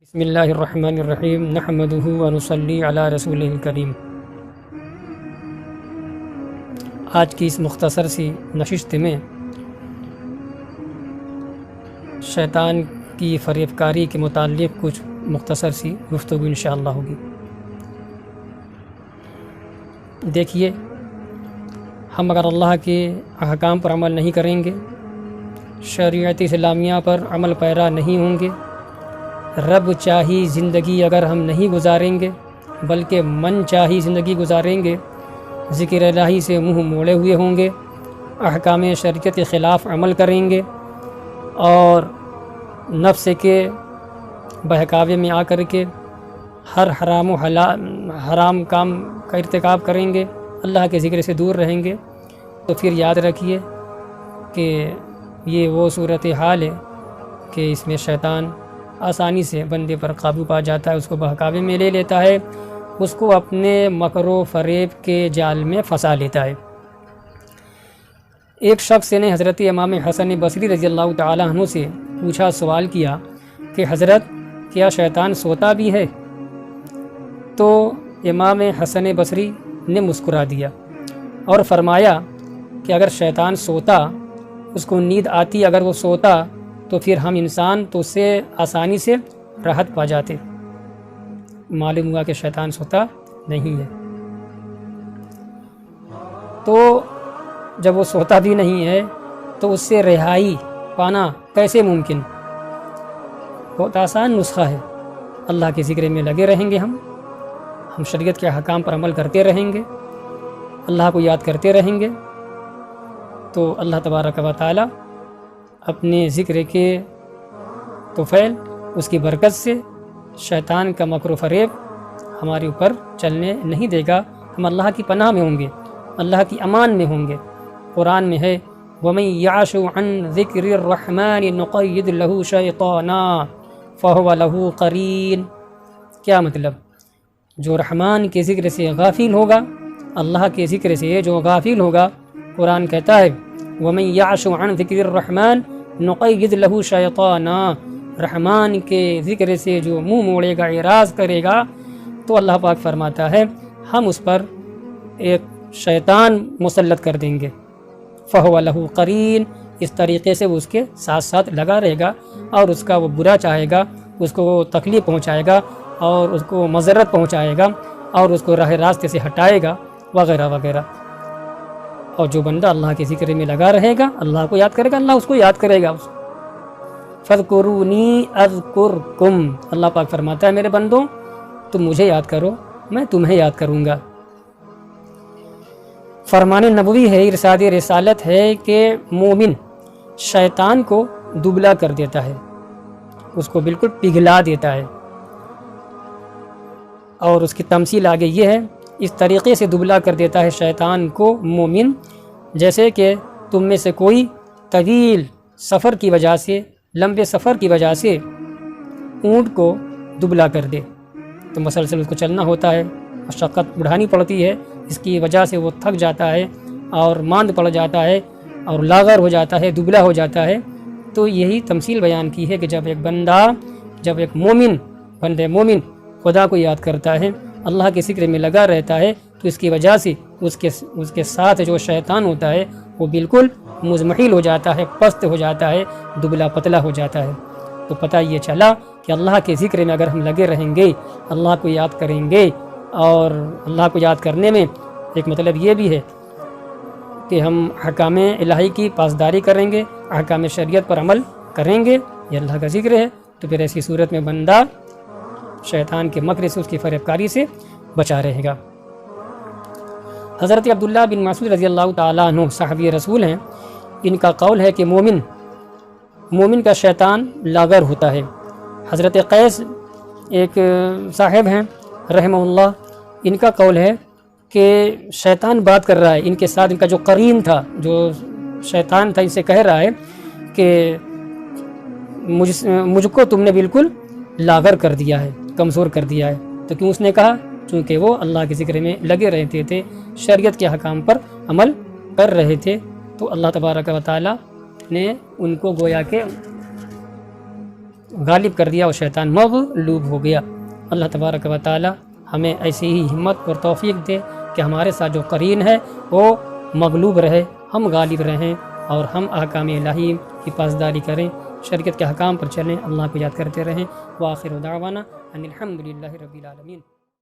بسم اللہ الرحمن الرحیم نحمدہ ونصلی علی رسولہ الکریم۔ آج کی اس مختصر سی نشست میں شیطان کی فریب کاری کے متعلق کچھ مختصر سی گفتگو انشاءاللہ ہوگی۔ دیکھیے، ہم اگر اللہ کے احکام پر عمل نہیں کریں گے، شریعت اسلامیہ پر عمل پیرا نہیں ہوں گے، رب چاہی زندگی اگر ہم نہیں گزاریں گے بلکہ من چاہی زندگی گزاریں گے، ذکر الہی سے منہ موڑے ہوئے ہوں گے، احکام شریعت کے خلاف عمل کریں گے اور نفس کے بہکاوے میں آ کر کے ہر حرام کام کا ارتکاب کریں گے، اللہ کے ذکر سے دور رہیں گے، تو پھر یاد رکھیے کہ یہ وہ صورتحال ہے کہ اس میں شیطان آسانی سے بندے پر قابو پا جاتا ہے، اس کو بہکاوے میں لے لیتا ہے، اس کو اپنے مکر و فریب کے جال میں پھنسا لیتا ہے۔ ایک شخص نے حضرت امام حسن بصری رضی اللہ تعالیٰ عنہ سے پوچھا، سوال کیا کہ حضرت کیا شیطان سوتا بھی ہے؟ تو امام حسن بصری نے مسکرا دیا اور فرمایا کہ اگر شیطان سوتا، اس کو نیند آتی، اگر وہ سوتا تو پھر ہم انسان تو اس سے آسانی سے راحت پا جاتے۔ معلوم ہوا کہ شیطان سوتا نہیں ہے۔ تو جب وہ سوتا بھی نہیں ہے تو اس سے رہائی پانا کیسے ممکن؟ بہت آسان نسخہ ہے، اللہ کے ذکر میں لگے رہیں گے، ہم شریعت کے احکام پر عمل کرتے رہیں گے، اللہ کو یاد کرتے رہیں گے، تو اللہ تبارک و تعالی اپنے ذکر کے طفیل، اس کی برکت سے شیطان کا مکر و فریب ہمارے اوپر چلنے نہیں دے گا، ہم اللہ کی پناہ میں ہوں گے، اللہ کی امان میں ہوں گے۔ قرآن میں ہے وَمَن يَعْشُ عَن ذِكْرِ الرَّحْمَنِ نُقَيِّضْ لَهُ شَيْطَانًا فَهُوَ لَهُ قَرِينٌ۔ کیا مطلب؟ جو رحمان کے ذکر سے غافل ہوگا، اللہ کے ذکر سے جو غافل ہوگا، قرآن کہتا ہے وَمَن يَعْشُ عَن ذِكْرِ الرَّحْمَنِ نُقَيِّضْ لَهُ شَيْطَانًا، رحمان کے ذکر سے جو منہ موڑے گا، اعراض کرے گا، تو اللہ پاک فرماتا ہے ہم اس پر ایک شیطان مسلط کر دیں گے، فَهُوَ لَهُ قَرِينٌ، اس طریقے سے وہ اس کے ساتھ ساتھ لگا رہے گا اور اس کا وہ برا چاہے گا، اس کو وہ تکلیف پہنچائے گا اور اس کو مضرت پہنچائے گا اور اس کو راہ راستے سے ہٹائے گا وغیرہ وغیرہ۔ اور جو بندہ اللہ کے ذکر میں لگا رہے گا، اللہ کو یاد کرے گا، اللہ اس کو یاد کرے گا۔ فَاذْكُرُونِي أَذْكُرْكُمْ، اللہ پاک فرماتا ہے میرے بندوں تم مجھے یاد کرو، میں تمہیں یاد کروں گا۔ فرمان نبوی ہے، ارشاد رسالت ہے کہ مومن شیطان کو دبلا کر دیتا ہے، اس کو بالکل پگھلا دیتا ہے، اور اس کی تمثیل آگے یہ ہے، اس طریقے سے دبلا کر دیتا ہے شیطان کو مومن، جیسے کہ تم میں سے کوئی طویل سفر کی وجہ سے، لمبے سفر کی وجہ سے اونٹ کو دبلا کر دے، تو مسلسل اس کو چلنا ہوتا ہے، مشقت اٹھانی پڑتی ہے، اس کی وجہ سے وہ تھک جاتا ہے اور ماند پڑ جاتا ہے اور لاغر ہو جاتا ہے، دبلا ہو جاتا ہے۔ تو یہی تمثیل بیان کی ہے کہ جب ایک مومن خدا کو یاد کرتا ہے، اللہ کے ذکر میں لگا رہتا ہے، تو اس کی وجہ سے اس کے ساتھ جو شیطان ہوتا ہے وہ بالکل مزمحل ہو جاتا ہے، پست ہو جاتا ہے، دبلا پتلا ہو جاتا ہے۔ تو پتہ یہ چلا کہ اللہ کے ذکر میں اگر ہم لگے رہیں گے، اللہ کو یاد کریں گے، اور اللہ کو یاد کرنے میں ایک مطلب یہ بھی ہے کہ ہم احکام الہی کی پاسداری کریں گے، احکام شریعت پر عمل کریں گے، یہ اللہ کا ذکر ہے، تو پھر ایسی صورت میں بندہ شیطان کے مکر سے، اس کی فریب کاری سے بچا رہے گا۔ حضرت عبداللہ بن مسعود رضی اللہ تعالیٰ عنہ صحابی رسول ہیں، ان کا قول ہے کہ مومن کا شیطان لاغر ہوتا ہے۔ حضرت قیس ایک صاحب ہیں رحمہ اللہ، ان کا قول ہے کہ شیطان بات کر رہا ہے ان کے ساتھ، ان کا جو قرین تھا، جو شیطان تھا، ان سے کہہ رہا ہے کہ مجھ کو تم نے بالکل لاغر کر دیا ہے، کمزور کر دیا ہے۔ تو کیوں اس نے کہا؟ چونکہ وہ اللہ کے ذکر میں لگے رہتے تھے، شریعت کے احکام پر عمل کر رہے تھے، تو اللہ تبارک و تعالی نے ان کو گویا کہ غالب کر دیا اور شیطان مغلوب ہو گیا۔ اللہ تبارک و تعالی ہمیں ایسی ہی ہمت اور توفیق دے کہ ہمارے ساتھ جو قرین ہے وہ مغلوب رہے، ہم غالب رہیں اور ہم احکام الہی کی پاسداری کریں، شریعت کے احکام پر چلیں، اللہ کو یاد کرتے رہیں۔ وآخر دعوانا ان الحمد للہ رب العالمین۔